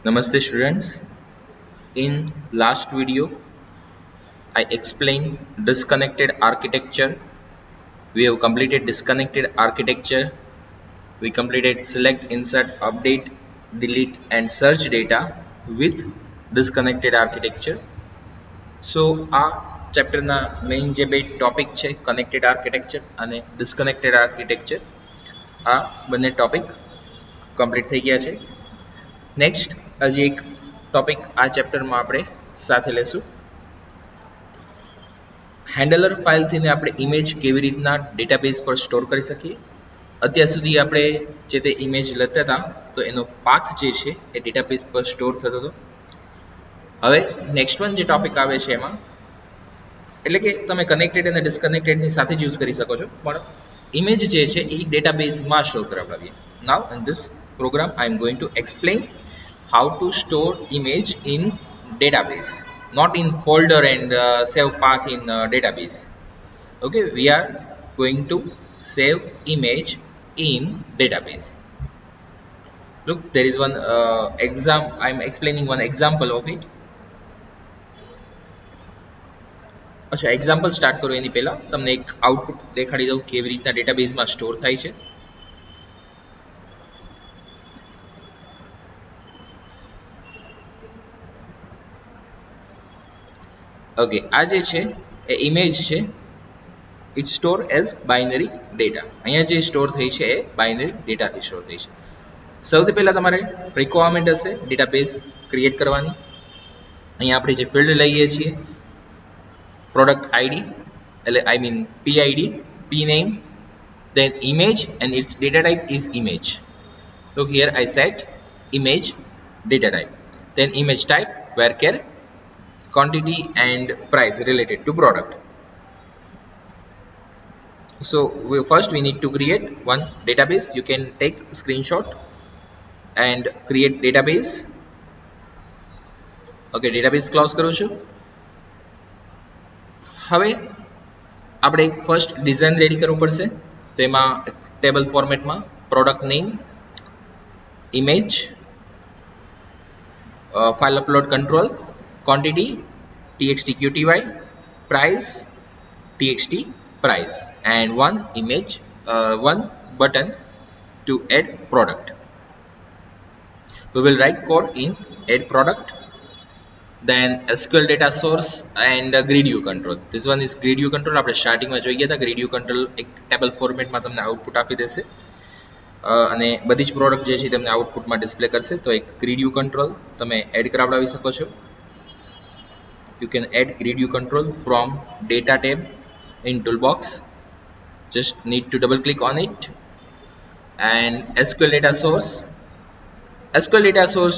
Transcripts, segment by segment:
Namaste students. In last video, I explained disconnected architecture. We have completed disconnected architecture. We completed select, insert, update, delete and search data with disconnected architecture. So આ ચેપ્ટરના main જે બે topic છે connected architecture અને disconnected architecture આ બંને topic complete થઈ ગયા છે. નેક્સ્ટ હજી એક ટોપિક આ ચેપ્ટરમાં આપણે સાથે લેશું. હેન્ડલર ફાઇલથી આપણે ઇમેજ કેવી રીતના ડેટાબેઝ પર સ્ટોર કરી શકીએ. અત્યાર સુધી આપણે જે તે ઇમેજ લેતા હતા તો એનો પાથ જે છે એ ડેટાબેઝ પર સ્ટોર થતો હતો. હવે નેક્સ્ટ વન જે ટોપિક આવે છે એમાં એટલે કે તમે કનેક્ટેડ અને ડિસ્કનેક્ટેડની સાથે જ યુઝ કરી શકો છો, પણ ઇમેજ જે છે એ ડેટાબેઝમાં સ્ટોર કરાવડાવીએ. Now in this program I am going to explain how to store image in database, not in folder and save path in database. Okay, we are going to save image in database. Look, there is one I am explaining one example of it. અચ્છા, example start કરો એની પહેલા તમને એક output દેખાડી દઉં કેવી રીતના ડેટાબેઝમાં સ્ટોર થાય છે. ઓકે, આ જે છે એ ઇમેજ છે, it store as binary data. અહીંયા જે સ્ટોર થઈ છે એ બાઇનરી ડેટાથી સ્ટોર થઈ છે. સૌથી પહેલાં તમારે રિક્વાયરમેન્ટ હશે ડેટાબેઝ ક્રિએટ કરવાની. અહીંયા આપણે જે ફિલ્ડ લઈએ છીએ પ્રોડક્ટ આઈડી એટલે I mean PID, pname, then image and its data type is image. Look here, I set image data type, then image type varchar quantity and price related to product. So first we need to create one database. You can take screenshot and create database. Okay, database close કરું છું. હવે આપણે first design ready કરવું પડશે. તો એમાં table ફોર્મેટમાં product name, image, file upload control, quantity txt qty, price txt price, and one image, one button to add product. We will write code in add product, then SQL data source and grid view control. This one is grid view control. આપણે સ્ટાર્ટિંગમાં જોઈ ગયા હતા. grid view control એક table ફોર્મેટમાં તમને output આપી દેશે અને બધી જ પ્રોડક્ટ જે છે તમને આઉટપુટમાં ડિસ્પ્લે કરશે. તો એક grid view control તમે એડ કરાવડાવી શકો છો. You can add grid view control from data tab in toolbox. Just need to double click on it. And SQL data source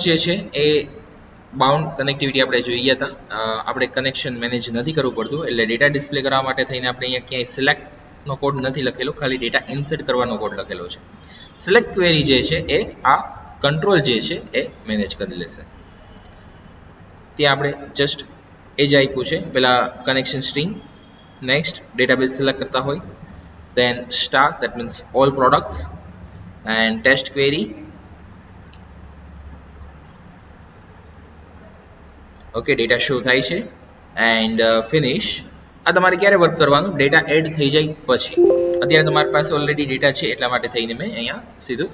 જે છે એ બાઉન્ડ કનેક્ટિવિટી આપણે જોઈ ગયા હતા. આપણે કનેક્શન મેનેજ નથી કરવું પડતું, એટલે ડેટા ડિસ્પ્લે કરવા માટે થઈને આપણે અહીંયા ક્યાંય સિલેક્ટનો કોડ નથી લખેલો, ખાલી ડેટા ઇન્સર્ટ કરવાનો કોડ લખેલો છે. સિલેક્ટ ક્વેરી જે છે એ આ કંટ્રોલ જે છે એ મેનેજ કરી લેશે. ત્યાં આપણે જસ્ટ એ જ આપ્યું છે. પહેલાં connection string, next database select કરતા હોય, then star, that means all products, and test query. Okay, data show થાય છે એન્ડ ફિનિશ. આ તમારે ક્યારે વર્ક કરવાનું? ડેટા એડ થઈ જાય પછી. અત્યારે તમારી પાસે ઓલરેડી ડેટા છે એટલા માટે થઈને મેં અહીંયા સીધું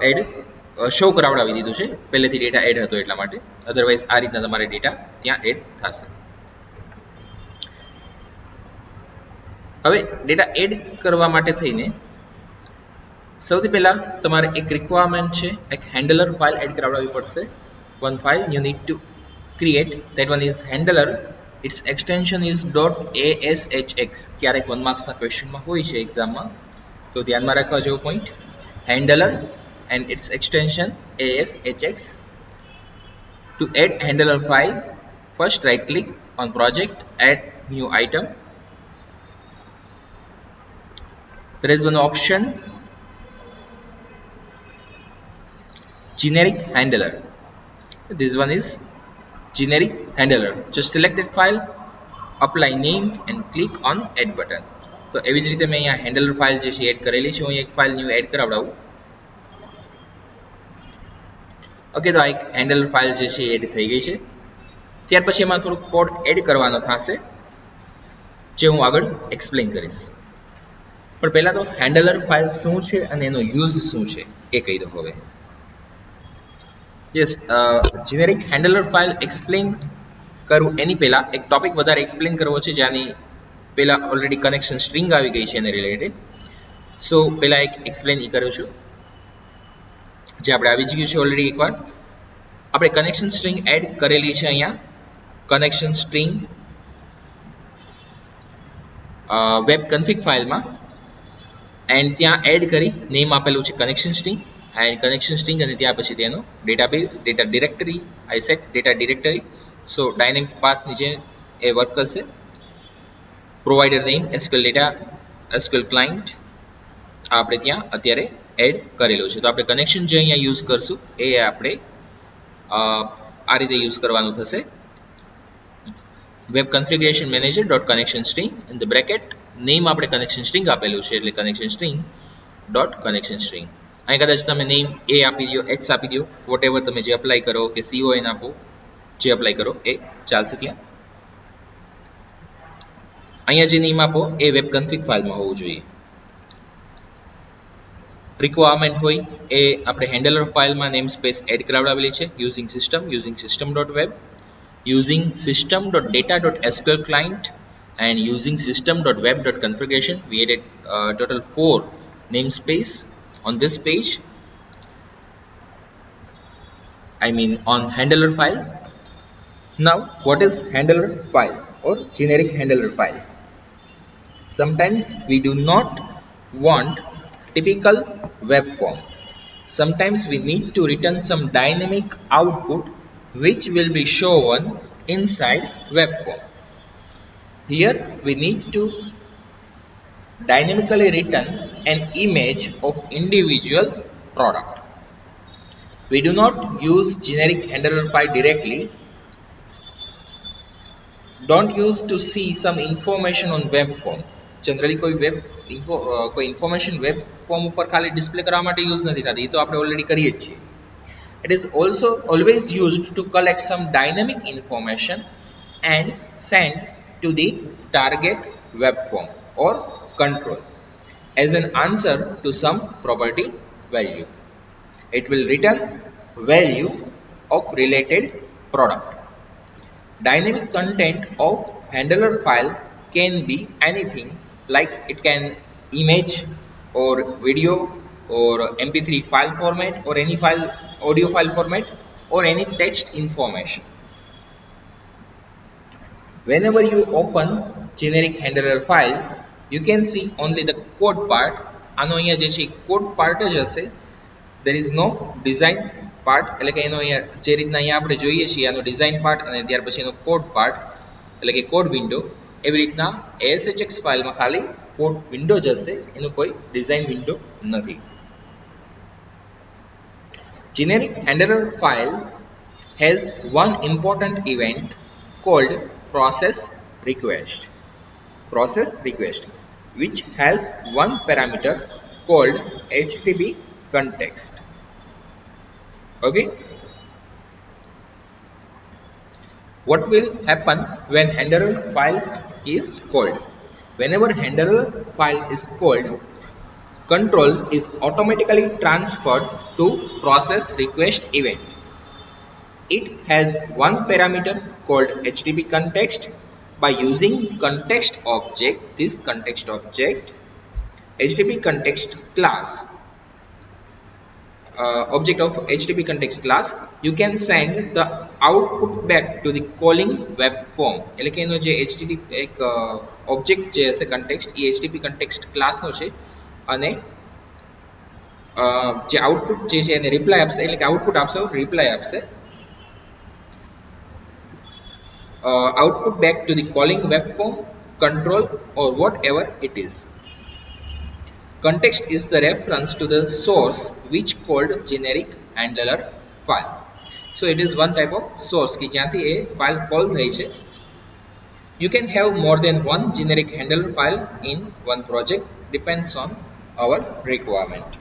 એડ શો કરાવડાવી દીધું છે. પહેલેથી ડેટા એડ હતો એટલા માટે. અધરવાઇઝ આ રીતના તમારે ડેટા ત્યાં એડ થશે. હવે ડેટા એડ કરવા માટે થઈને સૌથી પહેલાં તમારે એક રિક્વાયરમેન્ટ છે, એક હેન્ડલર ફાઇલ એડ કરાવડાવવી પડશે. one file you need to create, that one is handler. Its extension is .ashx. ક્યારેક 1 માર્ક્સના ક્વેશ્ચનમાં હોય છે એક્ઝામમાં, તો ધ્યાનમાં રાખવા જેવો point. handler and its extension ashx. To add handler file, first right click on project, add new item. There is one option, generic handler. This one is generic handler. Just select that file, apply name and click on add button. તો એવી જ રીતે મેં અહીંયા handler file જે છે add કરેલી છે. હું એક ફાઇલ ન્યૂ એડ કરાવડાવું. ઓકે, તો આ એક હેન્ડલર ફાઇલ જે છે એડ થઈ ગઈ છે. ત્યાર પછી એમાં થોડુંક કોડ એડ કરવાનો થશે જે હું આગળ એક્સપ્લેન કરીશ. પણ પહેલા તો હેન્ડલર ફાઇલ શું છે અને એનો યુઝ શું છે એ કહી દો હવે. Yes, generic handler file explain કરું એની પહેલા એક ટોપિક વધારે એક્સપ્લેન કરવો છે, જેની પહેલા ઓલરેડી કનેક્શન સ્ટ્રિંગ આવી ગઈ છે એને રિલેટેડ. સો પહેલા એક એક્સપ્લેન એ કરું છું જે આપણે આવી જ ગયું છે ઓલરેડી એકવાર. આપણે કનેક્શન સ્ટ્રિંગ એડ કરેલી છે અહીંયા, કનેક્શન સ્ટ્રિંગ વેબ કન્ફિગ ફાઇલમાં, એન્ડ ત્યાં એડ કરી નેમ આપેલું છે connection string and connection string, અને ત્યાં પછી તેનો ડેટાબેઝ, ડેટા ડિરેક્ટરી, આઈસેટ data directory. So dynamic path નીચે એ વર્ક કરશે. Provider name SQL data, SQL client આપણે ત્યાં અત્યારે એડ કરેલું છે. તો આપણે કનેક્શન જે અહીંયા યુઝ કરશું એ આપણે આ રીતે યુઝ કરવાનું થશે. Web configuration manager dot connection string in the bracket, name આપણે કનેક્શન સ્ટ્રિંગ આપેલું છે એટલે connection string dot connection string. અહીં કદાચ તમે નેમ એ આપી દો, એક્સ આપી દો, વોટ એવર તમે જે અપ્લાય કરો કે CON આપો, જે અપ્લાય કરો એ ચાલશે ત્યાં. અહીંયા જે નેમ આપો એ વેબ કન્ફિગ ફાઇલમાં હોવું જોઈએ. રિક્વાયરમેન્ટ હોય એ આપણે હેન્ડલર ફાઇલમાં નેમ સ્પેસ એડ કરાવડાવેલી છે. Using system dot web, using system.data.sql client, and using system.web.configuration. We added total 4 namespace on this page, I mean on handler file. Now what is handler file or generic handler file? Sometimes we do not want typical web form. Sometimes we need to return some dynamic output which will be shown inside web form. Here we need to dynamically return an image of individual product. We do not use generic handler file directly. Don't use to see some information on web form. Generally કોઈ information web form ઉપર ખાલી display કરવા માટે use નથી થતી, એ તો આપણે already કરીએ જ છીએ. It is also always used to collect some dynamic information and send to the target web form or control as an answer to some property value. It will return value of related product. Dynamic content of handler file can be anything, like it can image or video or MP3 file format or any file audio file format or any text information. Whenever you open generic handler file, you can see only the code part. આનો અહીંયા જે છે code part જ હશે. there is no design part, એટલે કે એનો અહીંયા જે રીતના અહીંયા આપણે જોઈએ છીએ આનો ડિઝાઇન પાર્ટ અને ત્યાર પછી એનો કોડ પાર્ટ એટલે કે કોડ વિન્ડો, એવી રીતના ASHX ફાઇલમાં ખાલી કોડ વિન્ડો જ હશે, એનો કોઈ ડિઝાઇન વિન્ડો નથી. Generic handler file has one important event called process request, which has one parameter called HTTP context. Okay, what will happen when handler file is called? Whenever handler file is called, control is automatically transferred to process request event. It has one parameter called HTTP context. By using context object, this context object, HTTP context class, object of HTTP context class, you can send the output back to the calling web form. એટલે કે એનો જે HTTP એક object જે હશે context, એ HTTP context class નો છે અને જે આઉટપુટ જે છે એને રિપ્લાય આપશે, એટલે કે આઉટપુટ આપશે રિપ્લાય આપશે. Output back to the calling web form, control or whatever it is. Context is the reference to the source which called generic handler file. So it is one type of source ki જ્યાંથી એ file call થઈ છે. You can have more than one generic handler file in one project, depends on our requirement.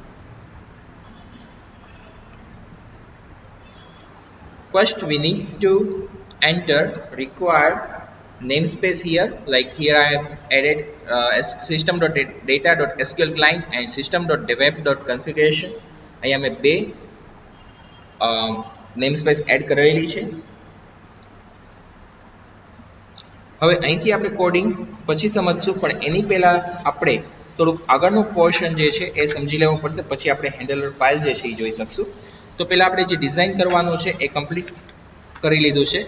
first we need to enter required namespace here. Like here I have added system.data.sql client and system.web.configuration. અહીંયા મેં બે namespace add કરેલી છે. હવે અહીંથી આપણે coding પછી સમજશું, પણ એની પહેલા આપણે થોડુંક આગળનું પોર્શન જે છે એ સમજી લેવું પડશે, પછી આપણે હેન્ડલર ફાઇલ જે છે એ જોઈ શકશું. તો પહેલા આપણે જે ડિઝાઇન કરવાનું છે એ કમ્પ્લીટ કરી લીધું છે.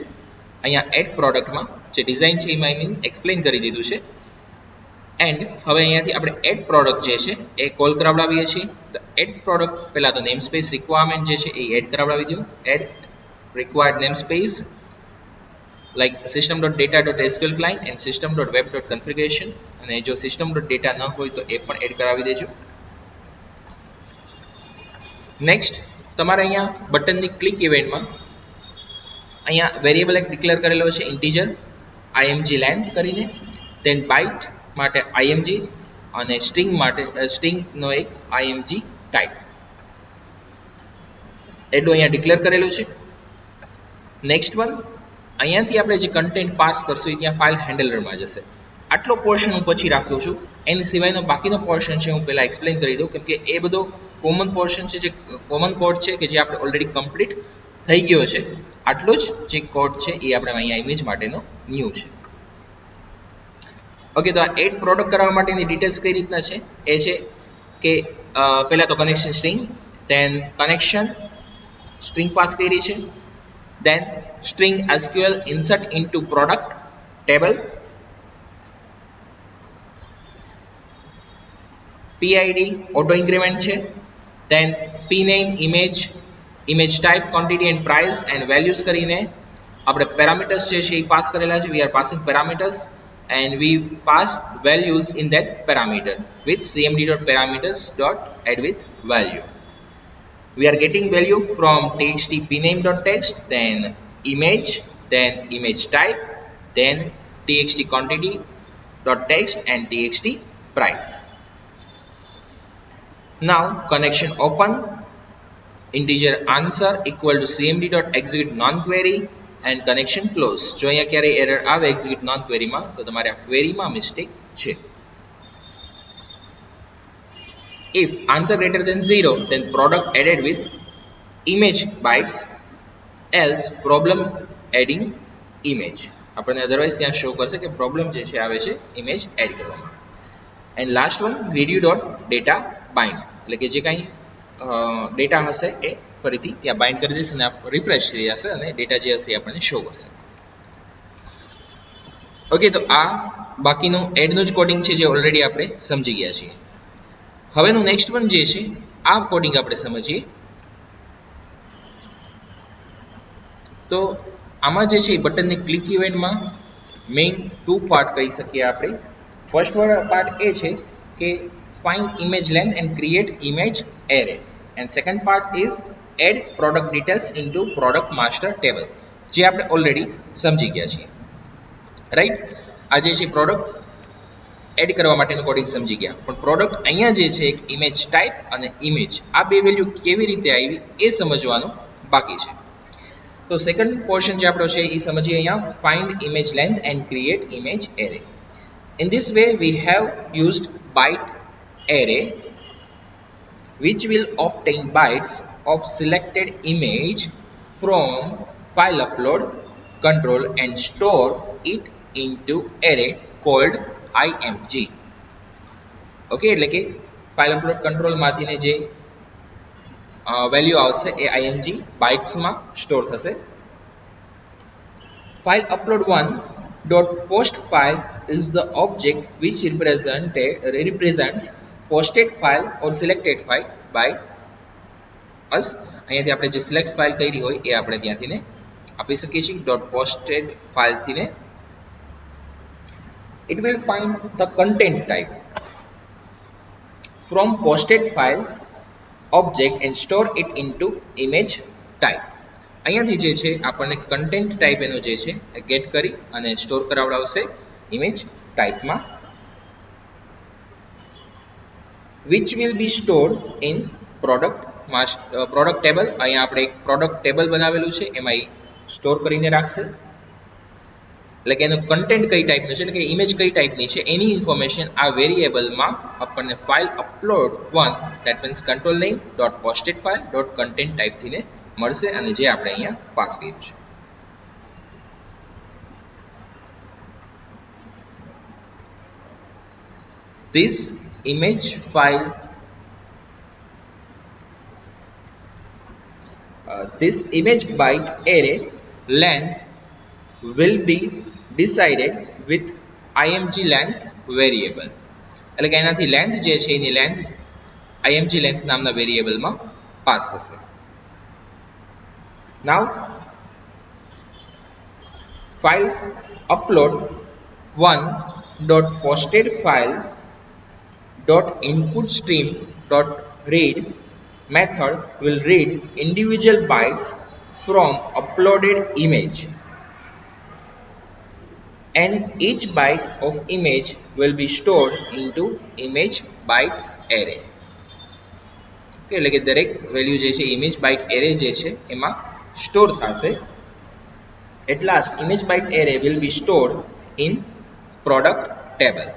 અહીંયા એડ પ્રોડક્ટમાં જે ડિઝાઇન છે એમાં મેં એક્સપ્લેન કરી દીધું છે. એન્ડ હવે અહીંયાથી આપણે એડ પ્રોડક્ટ જે છે એ કોલ કરાવડાવીએ છીએ. તો એડ પ્રોડક્ટ પહેલાં તો નેમસ્પેસ રિક્વાયરમેન્ટ જે છે એ એડ કરાવડાવી દો. Add required namespace like system.data.sql client and system.web.configuration, અને જો system.data ન હોય તો એ પણ એડ કરાવી દેજો. નેક્સ્ટ તમારે અહીંયા બટનની ક્લિક ઇવેન્ટમાં અહીંયા વેરિયેબલ એક ડિક્લેર કરેલો છે ઇન્ટીજર img લેન્થ કરીને, then બાઇટ માટે img અને સ્ટ્રિંગ માટે સ્ટ્રિંગનો એક img ટાઈપ એટલું અહીંયા ડિક્લેર કરેલું છે. નેક્સ્ટ વન અહીંયાથી આપણે જે કન્ટેન્ટ પાસ કરશું એ ત્યાં ફાઇલ હેન્ડલરમાં જશે. આટલો પોર્શન હું પછી રાખું છું. એની સિવાયનો બાકીનો પોર્શન છે હું પહેલાં એક્સપ્લેન કરી દઉં, કેમ કે એ બધો કોમન પોર્શન છે, જે કોમન કોડ છે કે જે આપણે ઓલરેડી કમ્પ્લીટ થઈ ગયો છે. આટલો જ જે કોડ છે એ આપણે અહીંયા ઇમેજ માટેનો ન્યૂ છે. ઓકે, તો આ એડ પ્રોડક્ટ કરવા માટેની ડિટેલ્સ કઈ રીતના છે એ છે કે પહેલાં તો કનેક્શન સ્ટ્રિંગ, દેન કનેક્શન સ્ટ્રિંગ પાસ કરી છે, then string SQL insert into product table, PID auto increment છે, then pname image type quantity and price and values કરીને આપણે parameters જે છે એ પાસ કરેલા છે. we are passing parameters and we pass values in that parameter with cmd.parameters.add with value. We are getting value from txt pname.text, then image type, then txt quantity.text and txt price. Now connection open, integer answer equal to cmd.execute non-query and connection close. જો અહીંયા ક્યારે error આવે execute non-query માં તો તમારે આ ક્વેરીમાં mistake છે. If answer greater than 0, then product added with image bytes, else problem adding image. આપણને અધરવાઇઝ ત્યાં શો કરશે કે પ્રોબ્લેમ જે છે આવે છે ઇમેજ એડ કરવામાં. And last one redo.data bind, એટલે કે જે કાંઈ ડેટા હશે એ ફરીથી ત્યાં બાઇન્ડ કરી દેશે અને રિફ્રેશ થઈ જશે અને ડેટા જે હશે એ આપણને શો કરશે. ઓકે, તો આ બાકીનું એડનું જ કોડિંગ છે જે ઓલરેડી આપણે સમજી ગયા છીએ. હવેનું નેક્સ્ટ વન જે છે આ કોડિંગ આપણે સમજીએ. તો આમાં જે છે બટનની ક્લિક ઇવેન્ટમાં મેઇન 2 પાર્ટ કહી શકીએ આપણે. ફર્સ્ટ પાર્ટ એ છે કે find image length and create image array, and second part is add product details into product master table, જે આપણે ઓલરેડી સમજી ગયા છીએ. રાઈટ, આ જે છે પ્રોડક્ટ એડ કરવા માટેનું કોડિંગ સમજી ગયા, પણ પ્રોડક્ટ અહીંયા જે છે એક ઇમેજ ટાઈપ અને ઇમેજ, આ બે વેલ્યુ કેવી રીતે આવી એ સમજવાનું બાકી છે. તો સેકન્ડ પોર્શન જે આપણો છે એ સમજીએ અહીંયા. Find image length and create image array. In this way we have used byte array which will obtain bytes of selected image from file upload control and store it into array called img. Okay, એટલે કે file upload control માંથીને જે value આવશે એ img બાઇટ્સમાં store થશે. File upload 1.post file is the object which represents posted file or selected file by us. અહીંયાથી આપણે જે select file કરી હોય એ આપણે ત્યાંથી ને આપી શકીએ છીએ. .posted ફાઇલ થી ને it will find the content type from posted file object and store it into image type. અહીંયાથી જે છે આપણને કન્ટેન્ટ ટાઈપ એનો જે છે એ ગેટ કરી અને સ્ટોર કરાવડાવશે ઇમેજ ટાઈપમાં, which will be stored in product product table, અહીંયા આપણે એક પ્રોડક્ટ ટેબલ બનાવેલું છે, એમાં સ્ટોર કરીને રાખશે. એટલે કે એનું કન્ટેન્ટ કઈ ટાઈપનું છે, એટલે કે ઇમેજ કઈ ટાઈપની છે એની ઇન્ફોર્મેશન આ વેરિયેબલમાં આપણને file upload 1 that means control name dot posted file dot content ટાઈપથી ને મળશે, અને જે આપણે અહીંયા પાસ કર્યું છે. This image file this image byte array length will be decided with img length variable. એટલે કે એનાથી લેન્થ જે છે એની લેન્થ img length નામના વેરિયેબલમાં પાસ થશે. Now file upload 1 dot posted file dot input stream dot read method will read individual bytes from uploaded image, and each byte of image will be stored into image byte array. એટલે કે દરેક value જે છે image byte array જે છે એમાં store થશે. At last image byte array will be stored in product table.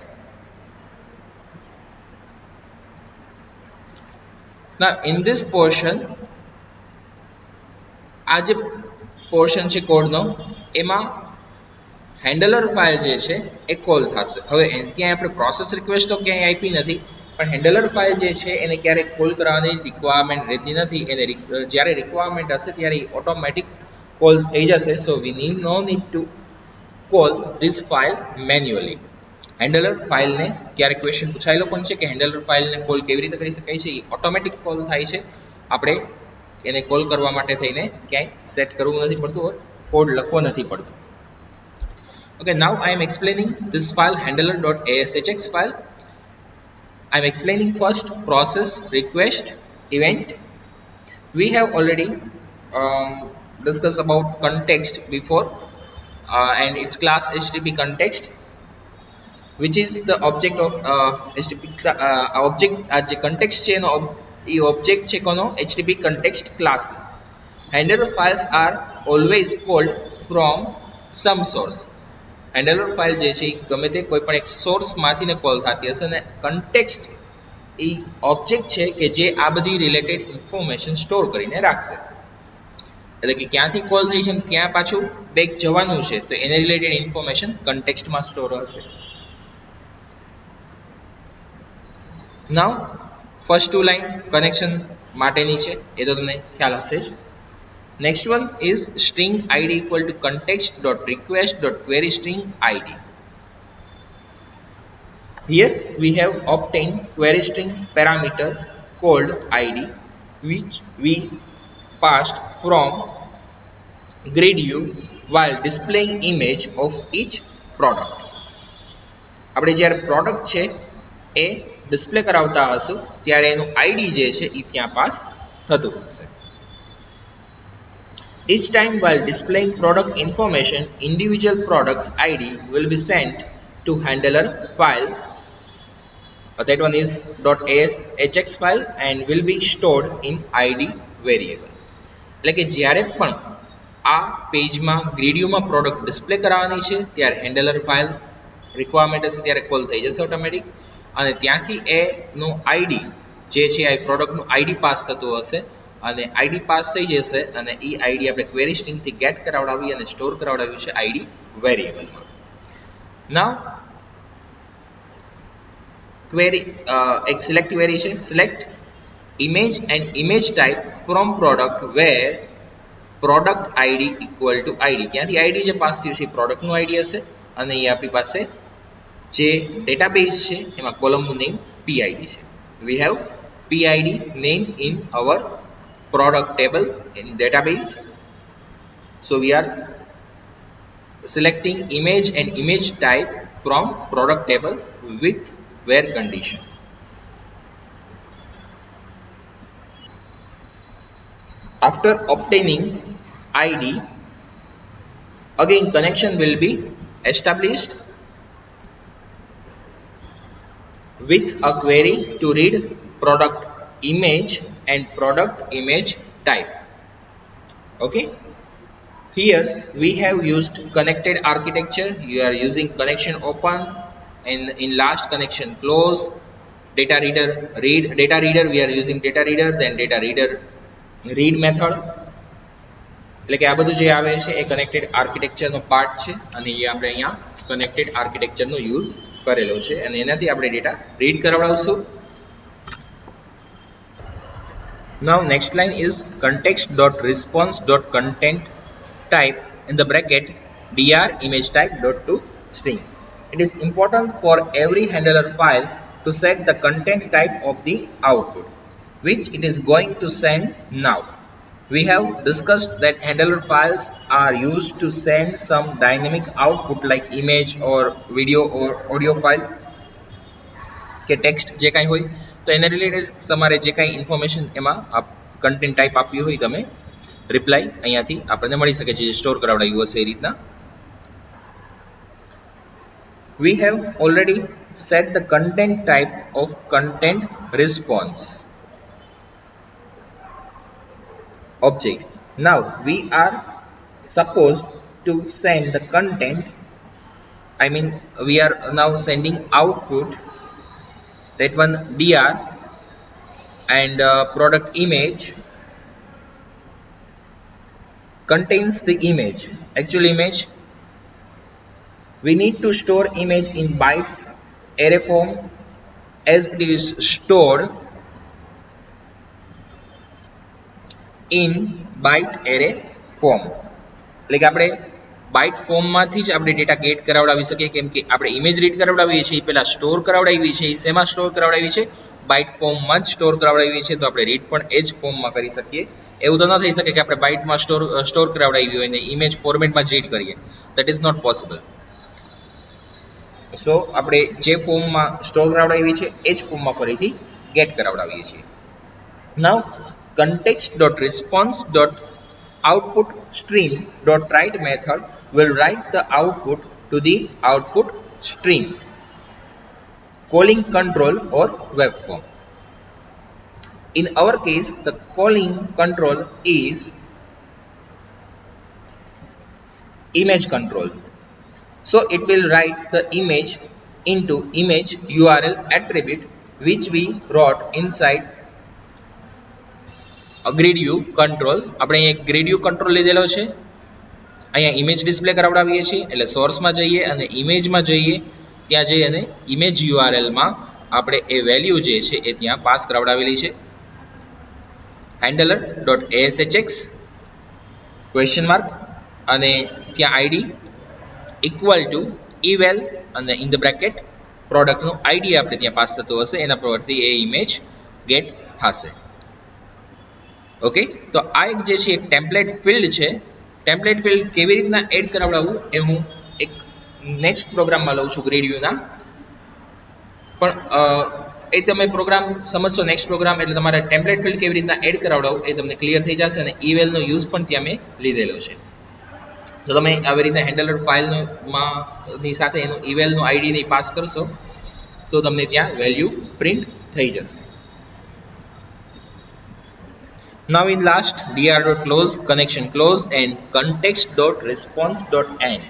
Now in this portion, આ જે પોર્શન છે કોડનો એમાં હેન્ડલર ફાઇલ જે છે એ કોલ થશે. હવે ત્યાં આપણે પ્રોસેસ રિક્વેસ્ટ તો ક્યાંય આપી નથી, પણ હેન્ડલર ફાઇલ જે છે એને ક્યારેક કોલ કરવાની રિક્વાયરમેન્ટ રહેતી નથી. એને જ્યારે રિક્વાયરમેન્ટ હશે ત્યારે ઓટોમેટિક કોલ થઈ જશે. So we no need to call this file manually. Handler ફાઇલને ક્યારેક ક્વેશ્ચન પૂછાયેલો પણ છે કે હેન્ડલર ફાઇલને કોલ કેવી રીતે કરી શકાય છે. એ ઓટોમેટિક કોલ થાય છે, આપણે એને કોલ કરવા માટે થઈને ક્યાંય સેટ કરવું નથી પડતું, કોડ લખવો નથી પડતો. Okay, now I am explaining this file handler.ashx file. I am explaining first process request event. We have already discussed about context before, and its class HTTP context, which is the object of HTTP object. જે context છે એનો એ object છે કોનો HTTP context class. Handler files are always called from some source. Handler file જે છે એ ગમે તે કોઈ પણ એક સોર્સમાંથી ને કોલ થતી હશે, અને કન્ટેક્સ્ટ એ ઓબ્જેક્ટ છે કે જે આ બધી રિલેટેડ ઇન્ફોર્મેશન સ્ટોર કરીને રાખશે. એટલે કે ક્યાંથી કોલ થઈ છે ક્યાં પાછું બેક જવાનું છે તો એને રિલેટેડ ઇન્ફોર્મેશન કન્ટેક્સ્ટમાં સ્ટોર હશે. નાઉ ફર્સ્ટ ટુ લાઇન કનેક્શન માટેની છે, એ તો તમને ખ્યાલ હશે જ. Next one is string id equal to context.request.query string id. Here we have obtained query string parameter called id, which we passed from grid view while displaying image of each product. આપણે જ્યારે product છે એ display કરાવતા હશું ત્યારે એનું ID જે છે એ ત્યાં પાસ થતું હશે. Each time while displaying product information, individual product's ID will be sent to handler file. That one is .ashx file and will be stored in ID variable. એટલે કે જ્યારે પણ આ પેજમાં ગ્રીડિયોમાં પ્રોડક્ટ ડિસ્પ્લે કરાવવાની છે ત્યારે હેન્ડલર ફાઇલ રિક્વાયરમેન્ટ હશે ત્યારે કોલ થઈ જશે ઓટોમેટિક, અને ત્યાંથી એનું આઈડી જે છે આ પ્રોડક્ટનું આઈડી પાસ થતું હશે, અને આઈડી પાસ થઈ જશે અને એ આઈડી આપણે ક્વેરી સ્ટ્રિંગથી ગેટ કરાવડાવી અને સ્ટોર કરાવડાવ્યું છે આઈડી વેરિયેબલમાં. નાઉ ક્વેરી એક સિલેક્ટ ક્વેરી છે. Select image and image type from product where product ID equal to ID. ત્યાંથી આઈડી જે પાસ થયું છે એ પ્રોડક્ટનું આઈડી હશે, અને એ આપણી પાસે જે ડેટાબેઝ છે એમાં કોલમનું નેમ પીઆઈડી છે. We have PID name in our product table in database. So we are selecting image and image type from product table with where condition. After obtaining ID, again connection will be established with a query to read product image and product image type. Okay. Here we have used connected architecture. You are using connection open and in last connection close. Data reader read, data reader we are using data reader, then data reader read method. એટલે કે આ બધું જે આવે છે એ connected આર્કિટેક્ચરનો part છે અને એ આપણે અહીંયા કનેક્ટેડ આર્કિટેક્ચરનો યુઝ કરેલો છે અને એનાથી આપણે ડેટા રીડ કરાવડાવશું. Now next line is context.response.content type in the bracket dr image type dot to string. It is important for every handler file to set the content type of the output which it is going to send now. We have discussed that handler files are used to send some dynamic output like image or video or audio file કે text જે કાંઈ હોય તો એને related તમારે જે કાંઈ information એમાં કન્ટેન્ટ ટાઈપ આપ્યું હોય તમે રિપ્લાય અહીંયાથી આપણને મળી શકે છે જે સ્ટોર કરાવડાવ્યું હશે એ રીતના. We have already set the content type of content response object. Now we are supposed to send the content, we are now sending output, that one dr and product image contains the image, actual image. We need to store image in bytes array form as it is stored in byte array form. એટલે કે આપણે byte ફોર્મમાંથી જ આપણે data gate કરાવડાવી શકીએ કેમ કે આપણે image read કરાવડાવીએ છીએ પહેલા સ્ટોર કરાવડાવી છે એ શેમાં સ્ટોર કરાવડાવી છે બાઇટ ફોર્મમાં જ સ્ટોર કરાવડાવી છે તો આપણે રીડ પણ એ જ ફોર્મમાં કરી શકીએ. એવું તો ન થઈ શકે કે આપણે બાઇટમાં સ્ટોર કરાવડાવી હોય અને ઇમેજ ફોર્મેટમાં જ રીડ કરીએ. That is not possible. So આપણે જે ફોર્મમાં સ્ટોર કરાવડાવી છે એ જ ફોર્મમાં ફરીથી ગેટ કરાવડાવીએ છીએ. નાઉ context.response.output stream.write method will write the output to the output stream calling control or web form. In our case the calling control is image control, so it will write the image into image URL attribute which we wrote inside grid view control. આપણે અહીંયા grid view control લીધેલો છે. અહીંયા image display કરાવડાવીએ છીએ એટલે સોર્સમાં જઈએ અને ઇમેજમાં જઈએ ત્યાં જઈ અને ઇમેજ યુઆરએલમાં આપણે એ વેલ્યુ જે છે એ ત્યાં પાસ કરાવડાવેલી છે handler.ashx ક્વેશ્ચન માર્ક અને ત્યાં આઈડી ઇક્વલ ટુ eval અને ઇન ધ બ્રેકેટ પ્રોડક્ટનું આઈડી આપણે ત્યાં પાસ થતું હશે એના પરથી એ ઇમેજ ગેટ થશે. ઓકે, તો આ એક જે છે એક ટેમ્પલેટ ફિલ્ડ છે. ટેમ્પલેટ ફિલ્ડ કેવી રીતના એડ કરાવડાવવું એ હું એક નેક્સ્ટ પ્રોગ્રામમાં લઉં છું ગ્રીડ વ્યૂના, પણ એ તમે પ્રોગ્રામ સમજશો નેક્સ્ટ પ્રોગ્રામ એટલે તમારે ટેમ્પલેટ ફિલ્ડ કેવી રીતના એડ કરાવડાવવું એ તમને ક્લિયર થઈ જશે અને ઇવેલનો યુઝ પણ ત્યાં મેં લીધેલો છે. તો તમે આવી રીતના હેન્ડલર ફાઇલની સાથે એનું ઇવેલનું આઈડી પાસ કરશો તો તમને ત્યાં વેલ્યુ પ્રિન્ટ થઈ જશે. Now in last dr.close connection close and context.response.end.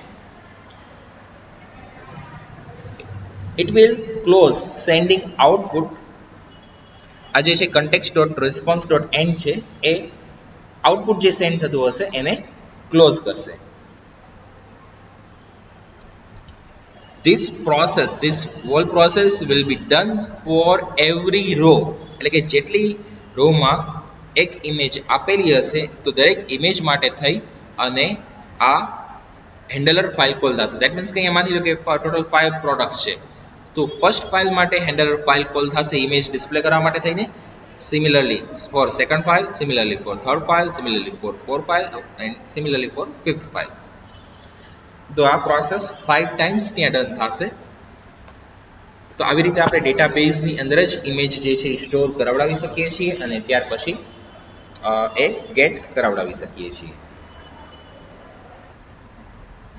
It will close sending output. આ જે છે context.response.end છે એ આઉટપુટ જે સેન્ડ થતું હશે એને ક્લોઝ કરશે. This whole process will be done for every row. એટલે કે જેટલી રોમાં એક ઇમેજ આપેલી હશે તો દરેક ઇમેજ માટે થઈ અને આ હેન્ડલર ફાઇલ કોલ થશે. દેટ મીન્સ કે અહીંયા માની લો કે ટોટલ 5 પ્રોડક્ટ્સ છે તો ફર્સ્ટ ફાઇલ માટે હેન્ડલર ફાઇલ કોલ થશે ઇમેજ ડિસ્પ્લે કરવા માટે થઈને. Similarly for second file, similarly for third file, similarly for fourth file and similarly for fifth file. તો આ પ્રોસેસ 5 ટાઈમ્સ ત્યાં ડન થશે. તો આવી રીતે આપણે ડેટાબેઝની અંદર જ ઇમેજ જે છે એ સ્ટોર કરાવડાવી શકીએ છીએ અને ત્યાર પછી એ ગેટ કરાવડાવી શકીએ છીએ.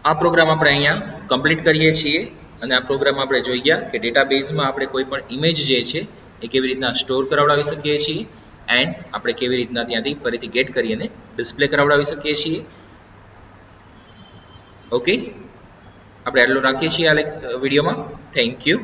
આ પ્રોગ્રામ આપણે અહીંયા કમ્પ્લીટ કરીએ છીએ અને આ પ્રોગ્રામ આપણે જોઈ ગયા કે ડેટાબેઝમાં આપણે કોઈ પણ ઇમેજ જે છે એ કેવી રીતના સ્ટોર કરાવડાવી શકીએ છીએ એન્ડ આપણે કેવી રીતના ત્યાંથી ફરીથી ગેટ કરી અને ડિસ્પ્લે કરાવડાવી શકીએ છીએ. ઓકે, આપણે આટલું રાખીએ છીએ આ વિડીયોમાં. Thank you.